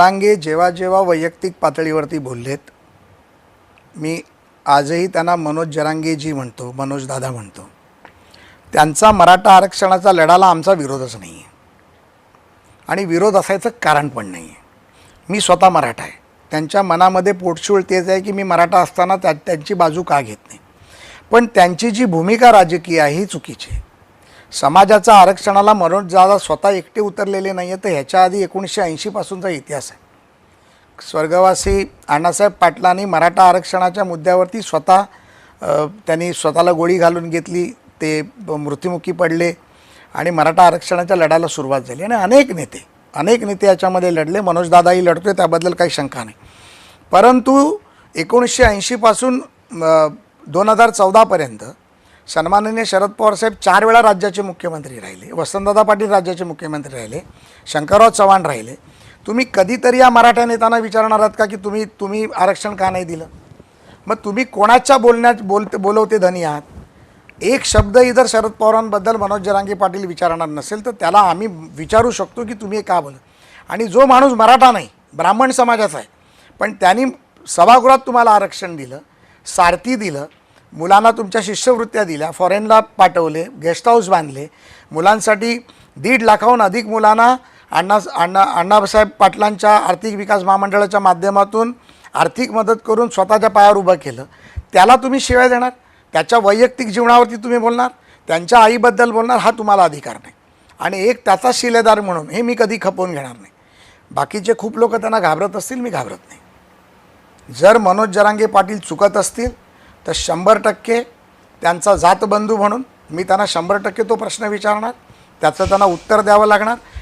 जरांगे जेव्हा जेव्हा वैयक्तिक पातळीवरती बोललेत, मी आजही त्यांना मनोज जरांगेजी म्हणतो, मनोज दादा म्हणतो. त्यांचा मराठा आरक्षणाचा लढाला आमचा विरोधच नाही आहे आणि विरोध असायचं कारण पण नाही आहे. मी स्वतः मराठा आहे. त्यांच्या मनामध्ये पोटशूळ तेच आहे की मी मराठा असताना त्यांची बाजू का घेत नाही. पण त्यांची जी भूमिका राजकीय आहे ही चुकीची आहे. समाजाचा आरक्षणाला मनोज दादा स्वतः एकटे उतरलेले नाही आहेत. तर ह्याच्या आधी 1980 पासूनचा इतिहास आहे. स्वर्गवासी अण्णासाहेब पाटलांनी मराठा आरक्षणाच्या मुद्द्यावरती त्यांनी स्वतःला गोळी घालून घेतली, ते मृत्युमुखी पडले आणि मराठा आरक्षणाच्या लढ्याला सुरुवात झाली. आणि अनेक नेते याच्यामध्ये लढले. मनोज दादाही लढतोय, त्याबद्दल काही शंका नाही. परंतु 1980 पासून 2014पर्यंत सन्माननीय शरद पवार साहेब 4 वेळा राज्याचे मुख्यमंत्री राहिले. वसंतदादा पाटील राज्याचे मुख्यमंत्री राहिले. शंकरराव चव्हाण राहिले. तुम्ही कधीतरी या मराठा नेत्यांना विचारणार आहात का की तुम्ही आरक्षण का नाही दिलं? मग तुम्ही कोणाच्या बोलवते धनी आहात? एक शब्दही जर शरद पवारांबद्दल मनोज जरांगे पाटील विचारणार नसेल तर त्याला आम्ही विचारू शकतो की तुम्ही का बोला. आणि जो माणूस मराठा नाही, ब्राह्मण समाजाचा आहे, पण त्यांनी सभागृहात तुम्हाला आरक्षण दिलं, सारथी दिलं, मुलांना तुमच्या शिष्यवृत्त्या दिल्या, फॉरेनला पाठवले, गेस्ट हाऊस बांधले, मुलांसाठी 1.5 लाखाहून अधिक मुलांना अण्णासाहेब पाटलांच्या आर्थिक विकास महामंडळाच्या माध्यमातून आर्थिक मदत करून स्वतःच्या पायावर उभं केलं. त्याला तुम्ही शिवाय देणार? त्याच्या वैयक्तिक जीवनावरती तुम्ही बोलणार? त्यांच्या आईबद्दल बोलणार? हा तुम्हाला अधिकार नाही. आणि एक त्याचा शिलेदार म्हणून हे मी कधी खपवून घेणार नाही. बाकीचे खूप लोक त्यांना घाबरत असतील, मी घाबरत नाही. जर मनोज जरांगे पाटील चुकत असतील तर 100% त्यांचा जातबंधू म्हणून मी त्यांना 100% तो प्रश्न विचारणार, त्याचं त्यांना उत्तर द्यावं लागणार.